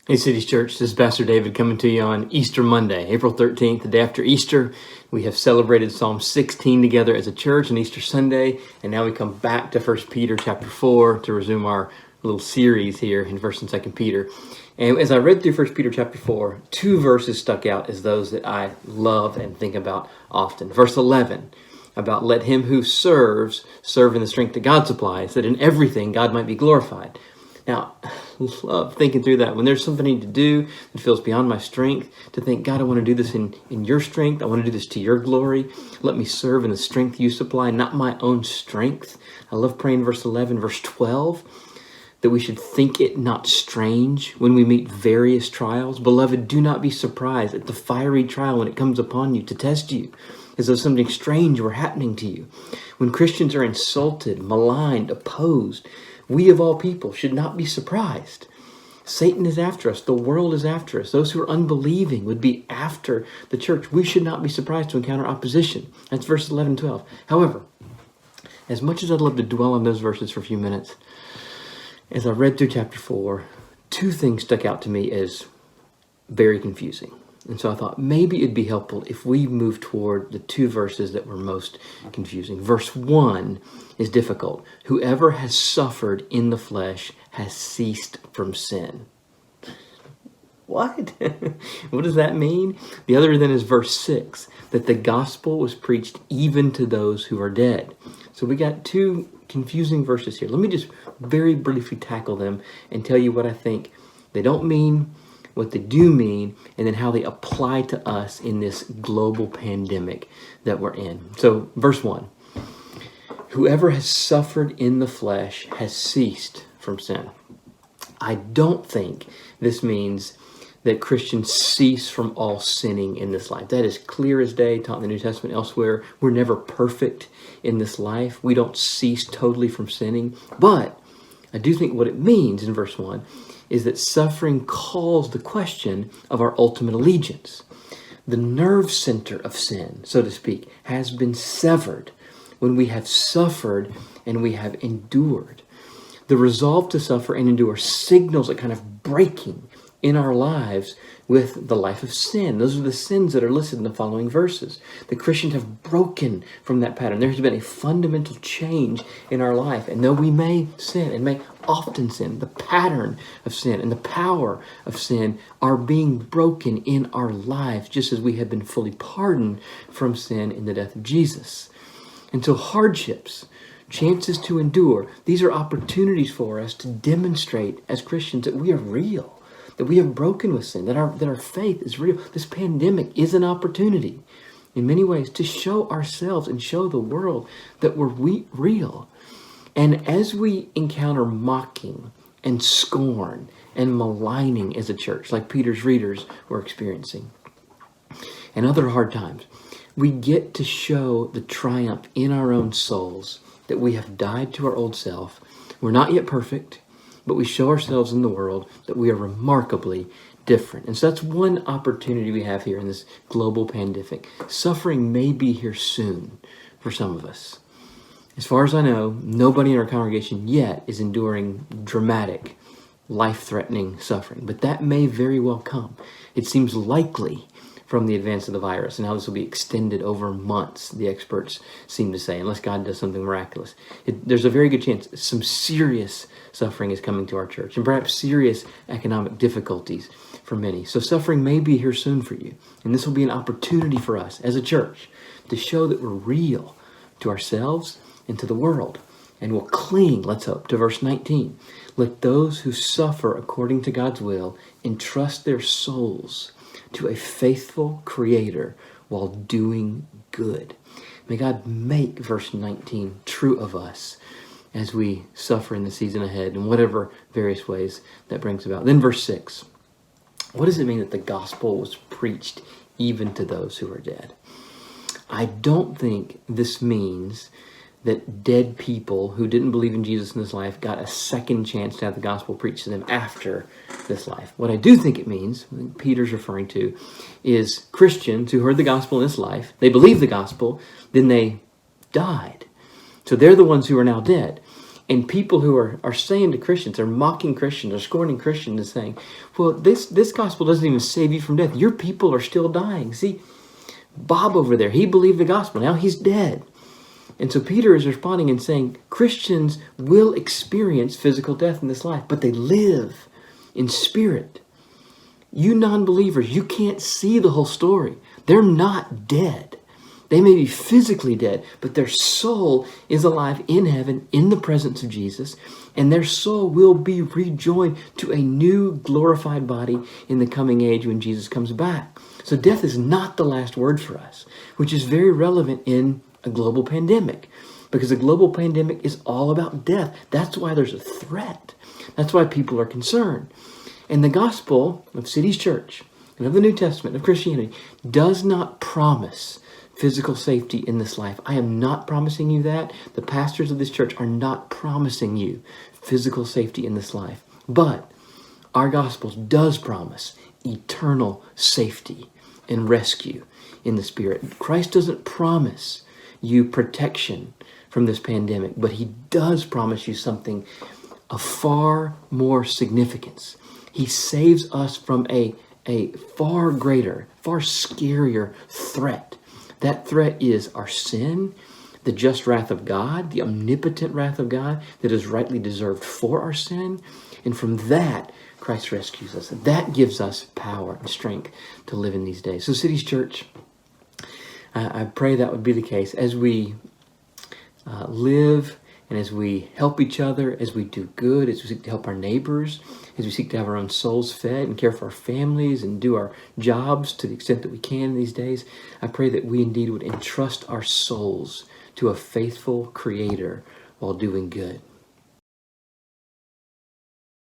Hey Cities Church, this is Pastor David coming to you on Easter Monday, April 13th, the day after Easter. We have celebrated Psalm 16 together as a church on Easter Sunday, and now we come back to 1 Peter chapter 4 to resume our little series here in 1 and 2 Peter. And as I read through 1 Peter chapter 4, two verses stuck out as those that I love and think about often. Verse 11, about let him who serves serve in the strength that God supplies, that in everything God might be glorified. Now, I love thinking through that. When there's something I need to do that feels beyond my strength, to think, God, I want to do this in your strength. I want to do this to your glory. Let me serve in the strength you supply, not my own strength. I love praying verse 11, verse 12, that we should think it not strange when we meet various trials. Beloved, do not be surprised at the fiery trial when it comes upon you to test you, as though something strange were happening to you. When Christians are insulted, maligned, opposed, we of all people should not be surprised. Satan is after us. The world is after us. Those who are unbelieving would be after the church. We should not be surprised to encounter opposition. That's verses 11 and 12. However, as much as I'd love to dwell on those verses for a few minutes, as I read through chapter 4, two things stuck out to me as very confusing. And so I thought maybe it'd be helpful if we move toward the two verses that were most confusing. Verse 1 is difficult. Whoever has suffered in the flesh has ceased from sin. What? What does that mean? The other then is verse 6, that the gospel was preached even to those who are dead. So we got two confusing verses here. Let me just very briefly tackle them and tell you what I think they don't mean, what they do mean, and then how they apply to us in this global pandemic that we're in. So verse 1, whoever has suffered in the flesh has ceased from sin. I don't think this means that Christians cease from all sinning in this life. That is clear as day, taught in the New Testament elsewhere. We're never perfect in this life. We don't cease totally from sinning. But I do think what it means in verse 1 is that suffering calls the question of our ultimate allegiance. The nerve center of sin, so to speak, has been severed when we have suffered and we have endured. The resolve to suffer and endure signals a kind of breaking in our lives with the life of sin. Those are the sins that are listed in the following verses. The Christians have broken from that pattern. There has been a fundamental change in our life. And though we may sin and may often sin, the pattern of sin and the power of sin are being broken in our lives, just as we have been fully pardoned from sin in the death of Jesus. And so hardships, chances to endure, these are opportunities for us to demonstrate as Christians that we are real, that we have broken with sin, that our faith is real. This pandemic is an opportunity in many ways to show ourselves and show the world that we're real. And as we encounter mocking and scorn and maligning as a church, like Peter's readers were experiencing, and other hard times, we get to show the triumph in our own souls that we have died to our old self. We're not yet perfect, but we show ourselves in the world that we are remarkably different. And so that's one opportunity we have here in this global pandemic. Suffering may be here soon for some of us. As far as I know, nobody in our congregation yet is enduring dramatic, life-threatening suffering, but that may very well come. It seems likely from the advance of the virus and how this will be extended over months, the experts seem to say, unless God does something miraculous. There's a very good chance some serious suffering is coming to our church, and perhaps serious economic difficulties for many. So suffering may be here soon for you, and this will be an opportunity for us as a church to show that we're real to ourselves and to the world, and we'll cling, let's hope, to verse 19. Let those who suffer according to God's will entrust their souls to a faithful Creator while doing good. May God make verse 19 true of us as we suffer in the season ahead in whatever various ways that brings about. Then verse 6. What does it mean that the gospel was preached even to those who are dead? I don't think this means that dead people who didn't believe in Jesus in this life got a second chance to have the gospel preached to them after this life. What I do think it means, I think Peter's referring to, is Christians who heard the gospel in this life, they believed the gospel, then they died. So they're the ones who are now dead. And people who are saying to Christians, they're mocking Christians, they're scorning Christians and saying, well, this gospel doesn't even save you from death. Your people are still dying. See, Bob over there, he believed the gospel. Now he's dead. And so Peter is responding and saying, Christians will experience physical death in this life, but they live in spirit. You non-believers, you can't see the whole story. They're not dead. They may be physically dead, but their soul is alive in heaven in the presence of Jesus, and their soul will be rejoined to a new glorified body in the coming age when Jesus comes back. So death is not the last word for us, which is very relevant in a global pandemic, because a global pandemic is all about death. That's why there's a threat. That's why people are concerned. And the gospel of City's Church and of the New Testament, of Christianity, does not promise physical safety in this life. I am not promising you that. The pastors of this church are not promising you physical safety in this life. But our gospel does promise eternal safety and rescue in the spirit. Christ doesn't promise you protection from this pandemic, but he does promise you something of far more significance. He saves us from a far greater, far scarier threat. That threat is our sin, the just wrath of God, the omnipotent wrath of God that is rightly deserved for our sin. And from that, Christ rescues us. That gives us power and strength to live in these days. So City's Church, I pray that would be the case as we live and as we help each other, as we do good, as we seek to help our neighbors, as we seek to have our own souls fed and care for our families and do our jobs to the extent that we can these days. I pray that we indeed would entrust our souls to a faithful Creator while doing good.